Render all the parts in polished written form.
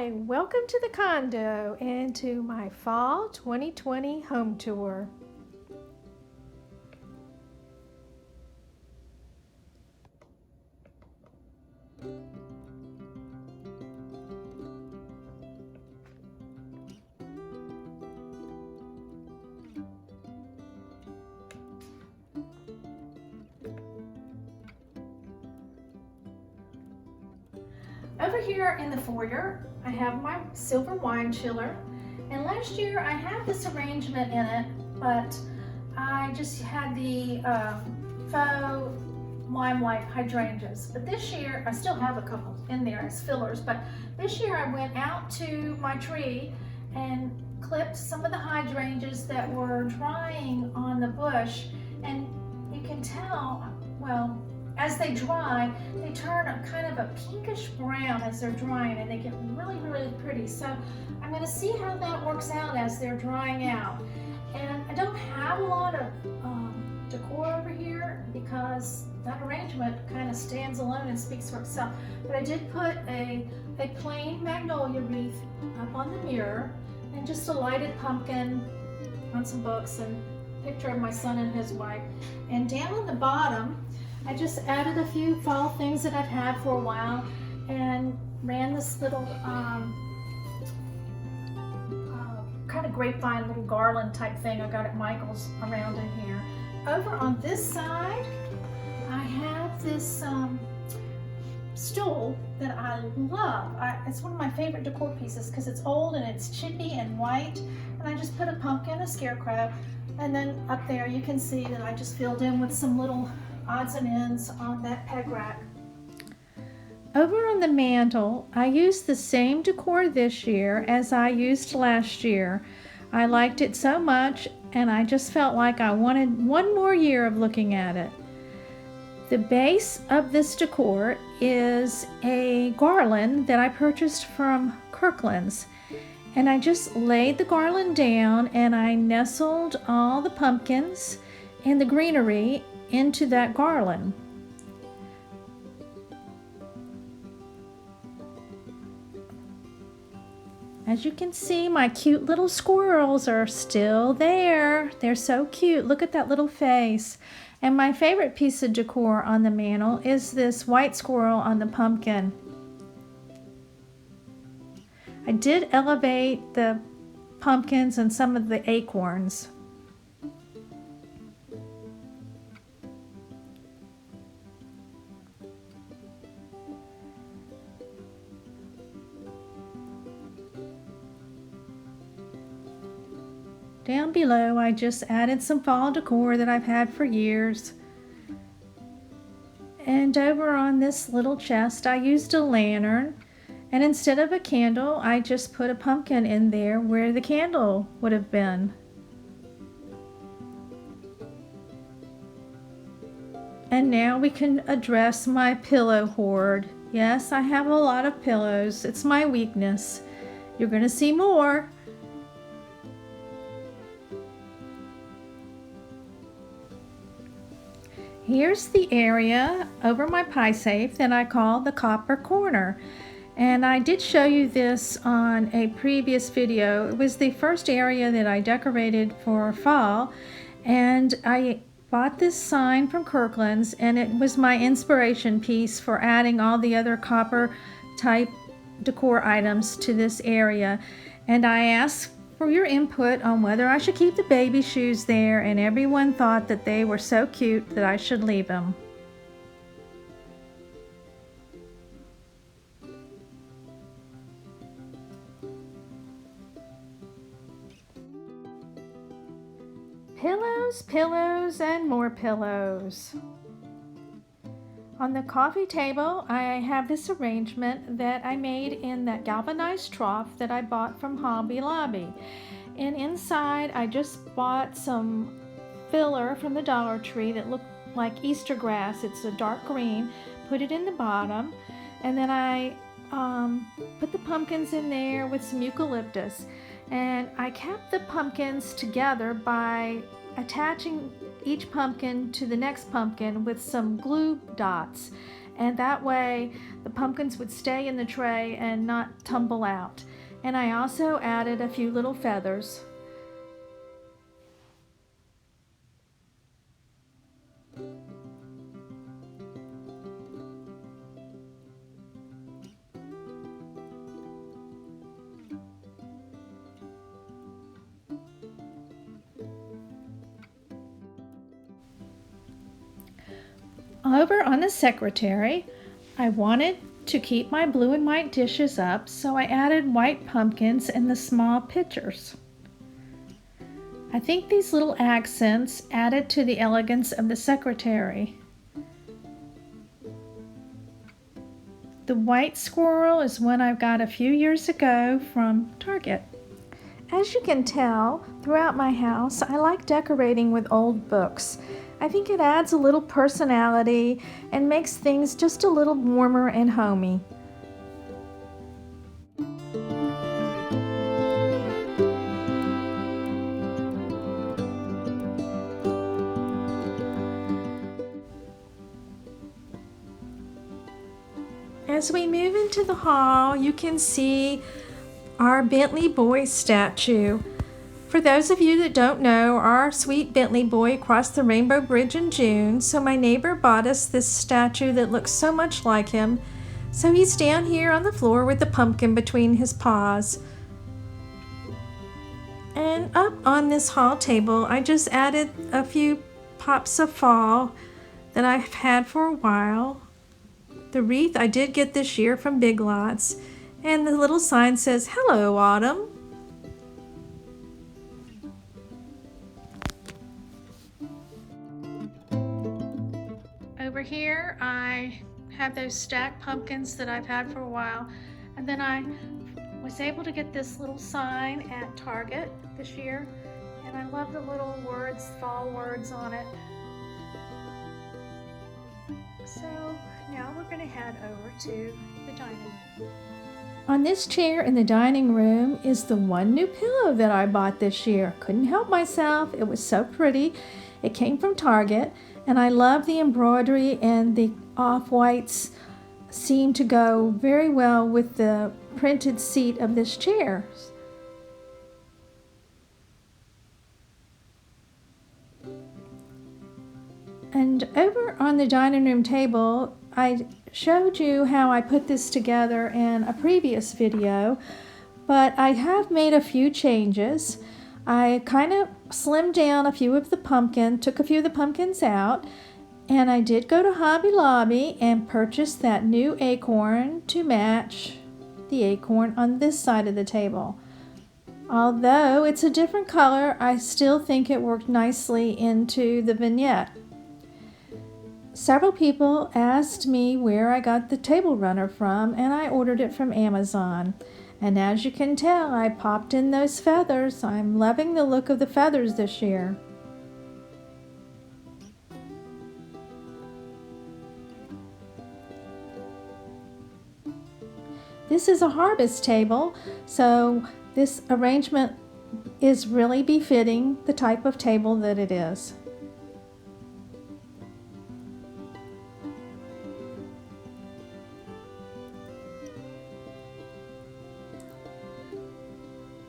Hi, welcome to the condo and to my fall 2020 home tour. Over here in the foyer, I have my silver wine chiller. And last year I had this arrangement in it, but I just had the faux lime white hydrangeas. But this year, I still have a couple in there as fillers, but this year I went out to my tree and clipped some of the hydrangeas that were drying on the bush. And you can tell, well, as they dry, they turn a kind of a pinkish brown as they're drying, and they get really, really pretty. So I'm going to see how that works out as they're drying out. And I don't have a lot of decor over here because that arrangement kind of stands alone and speaks for itself. But I did put a plain magnolia wreath up on the mirror and just a lighted pumpkin on some books and a picture of my son and his wife. And down on the bottom, I just added a few fall things that I've had for a while and ran this little kind of grapevine little garland type thing I got at Michael's around in here. Over on this side, I have this stool that I love. It's one of my favorite decor pieces because it's old and it's chippy and white. And I just put a pumpkin, a scarecrow, and then up there you can see that I just filled in with some little odds and ends on that peg rack. Over on the mantle, I used the same decor this year as I used last year. I liked it so much and I just felt like I wanted one more year of looking at it. The base of this decor is a garland that I purchased from Kirkland's, and I just laid the garland down and I nestled all the pumpkins and the greenery into that garland. As you can see, my cute little squirrels are still there. They're so cute. Look at that little face. And my favorite piece of decor on the mantle is this white squirrel on the pumpkin. I did elevate the pumpkins and some of the acorns. Down below, I just added some fall decor that I've had for years. And over on this little chest, I used a lantern. And instead of a candle, I just put a pumpkin in there where the candle would have been. And now we can address my pillow hoard. Yes, I have a lot of pillows. It's my weakness. You're going to see more. Here's the area over my pie safe that I call the copper corner. And I did show you this on a previous video. It was the first area that I decorated for fall. And I bought this sign from Kirkland's, and it was my inspiration piece for adding all the other copper type decor items to this area. And I asked for your input on whether I should keep the baby shoes there, and everyone thought that they were so cute that I should leave them. Pillows, pillows, and more pillows. On the coffee table, I have this arrangement that I made in that galvanized trough that I bought from Hobby Lobby. And inside, I just bought some filler from the Dollar Tree that looked like Easter grass. It's a dark green. Put it in the bottom. And then I put the pumpkins in there with some eucalyptus. And I kept the pumpkins together by attaching each pumpkin to the next pumpkin with some glue dots. and that way the pumpkins would stay in the tray and not tumble out. And I also added a few little feathers. Over on the secretary, I wanted to keep my blue and white dishes up, so I added white pumpkins in the small pitchers. I think these little accents added to the elegance of the secretary. The white squirrel is one I got a few years ago from Target. As you can tell, throughout my house, I like decorating with old books. I think it adds a little personality and makes things just a little warmer and homey. As we move into the hall, you can see our Bentley boy statue. For those of you that don't know, our sweet Bentley boy crossed the Rainbow Bridge in June, so my neighbor bought us this statue that looks so much like him. So he's down here on the floor with the pumpkin between his paws. And up on this hall table, I just added a few pops of fall that I've had for a while. The wreath I did get this year from Big Lots, and the little sign says, "Hello, Autumn." Over here, I have those stacked pumpkins that I've had for a while, and then I was able to get this little sign at Target this year, and I love the little words, fall words on it. So now we're going to head over to the dining room. On this chair in the dining room is the one new pillow that I bought this year. Couldn't help myself. It was so pretty. It came from Target, and I love the embroidery, and the off-whites seem to go very well with the printed seat of this chair. And over on the dining room table, I showed you how I put this together in a previous video, but I have made a few changes. I kind of slimmed down a few of the pumpkin, took a few of the pumpkins out, and I did go to Hobby Lobby and purchase that new acorn to match the acorn on this side of the table. Although it's a different color, I still think it worked nicely into the vignette. Several people asked me where I got the table runner from, and I ordered it from Amazon. And as you can tell, I popped in those feathers. I'm loving the look of the feathers this year. This is a harvest table, so this arrangement is really befitting the type of table that it is.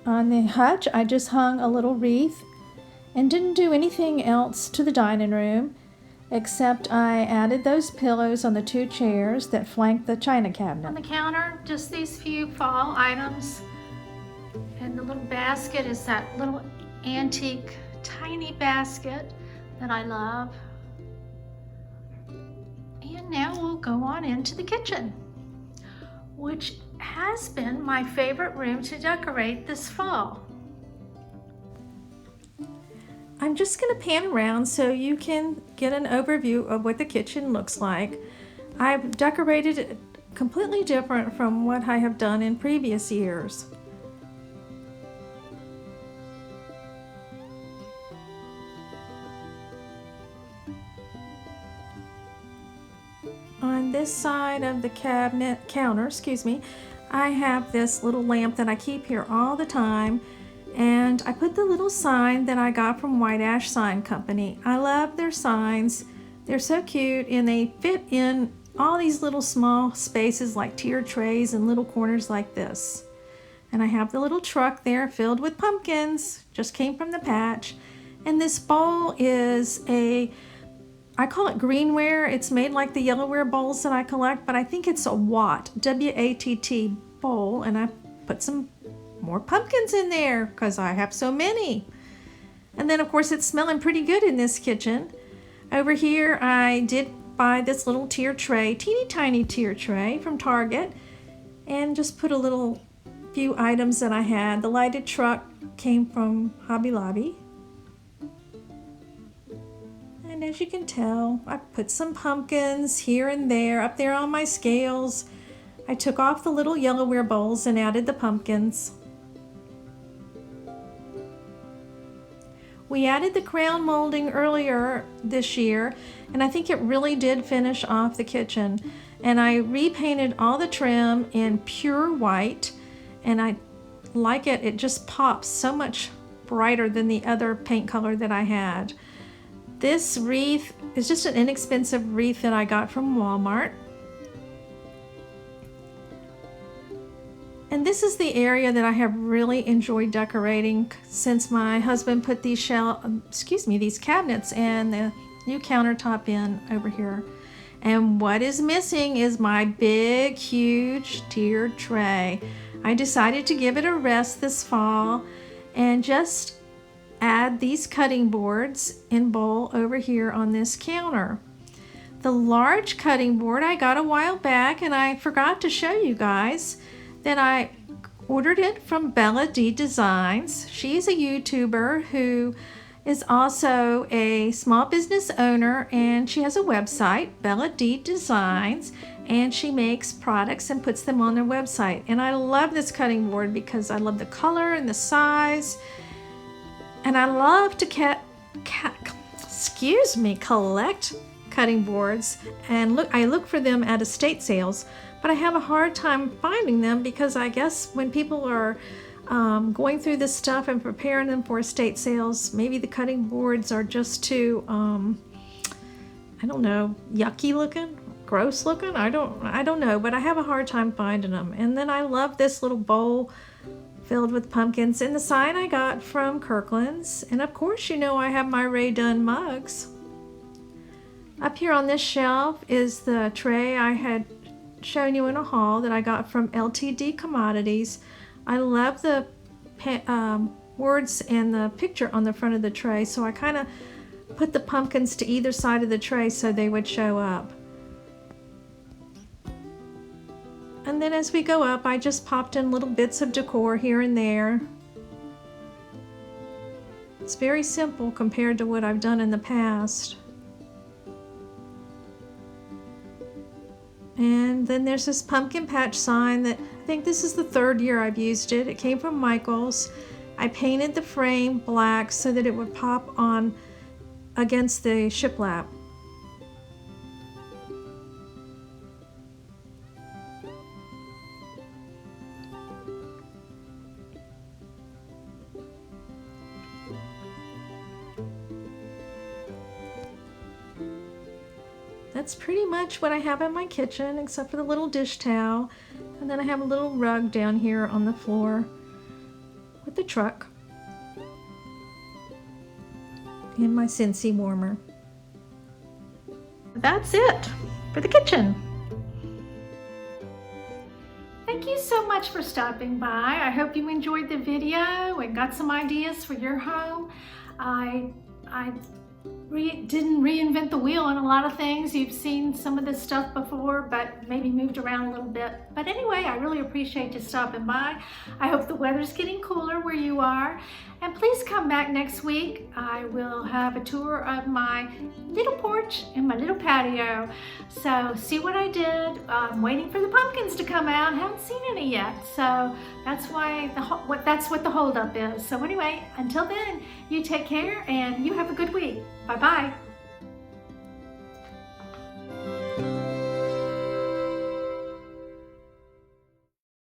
On the hutch, I just hung a little wreath and didn't do anything else to the dining room, except I added those pillows on the two chairs that flank the china cabinet. On the counter, just these few fall items. And the little basket is that little antique tiny basket that I love. And now we'll go on into the kitchen, which has been my favorite room to decorate this fall. I'm just going to pan around so you can get an overview of what the kitchen looks like. I've decorated it completely different from what I have done in previous years. On this side of the counter, I have this little lamp that I keep here all the time, and I put the little sign that I got from White Ash Sign Company. I love their signs. They're so cute, and they fit in all these little small spaces like tier trays and little corners like this. And I have the little truck there filled with pumpkins, just came from the patch. And this bowl is I call it greenware. It's made like the yellowware bowls that I collect, but I think it's a Watt, W-A-T-T bowl, and I put some more pumpkins in there because I have so many. And then of course it's smelling pretty good in this kitchen. Over here I did buy this little tier tray, teeny tiny tier tray from Target, and just put a little few items that I had. The lighted truck came from Hobby Lobby. And as you can tell, I put some pumpkins here and there, up there on my scales. I took off the little yellowware bowls and added the pumpkins. We added the crown molding earlier this year, and I think it really did finish off the kitchen. And I repainted all the trim in pure white, and I like it. It just pops so much brighter than the other paint color that I had. This wreath is just an inexpensive wreath that I got from Walmart. And this is the area that I have really enjoyed decorating since my husband put these cabinets and the new countertop in over here. And what is missing is my big, huge tiered tray. I decided to give it a rest this fall and just add these cutting boards in bowl over here on this counter. The large cutting board I got a while back, and I forgot to show you guys that I ordered it from Bella D Designs. She's a YouTuber who is also a small business owner, and she has a website, Bella D Designs, and she makes products and puts them on their website. And I love this cutting board because I love the color and the size. And I love to collect cutting boards, and I look for them at estate sales, but I have a hard time finding them because I guess when people are going through this stuff and preparing them for estate sales, maybe the cutting boards are just too, I don't know, yucky looking, gross looking. I don't know, but I have a hard time finding them. And then I love this little bowl filled with pumpkins, and the sign I got from Kirkland's. And of course, you know I have my Ray Dunn mugs. Up here on this shelf is the tray I had shown you in a haul that I got from LTD Commodities. I love the words and the picture on the front of the tray, so I kind of put the pumpkins to either side of the tray so they would show up. And then as we go up, I just popped in little bits of decor here and there. It's very simple compared to what I've done in the past. And then there's this pumpkin patch sign that I think this is the third year I've used it. It came from Michael's. I painted the frame black so that it would pop on against the shiplap. That's pretty much what I have in my kitchen, except for the little dish towel. And then I have a little rug down here on the floor with the truck and my Scentsy warmer. That's it for the kitchen. Thank you so much for stopping by. I hope you enjoyed the video and got some ideas for your home. I didn't reinvent the wheel on a lot of things. You've seen some of this stuff before, but maybe moved around a little bit. But anyway, I really appreciate you stopping by. I hope the weather's getting cooler where you are. And please come back next week. I will have a tour of my little porch and my little patio. So see what I did. I'm waiting for the pumpkins to come out. Haven't seen any yet. So that's why that's what the holdup is. So anyway, until then, you take care and you have a good week. Bye-bye.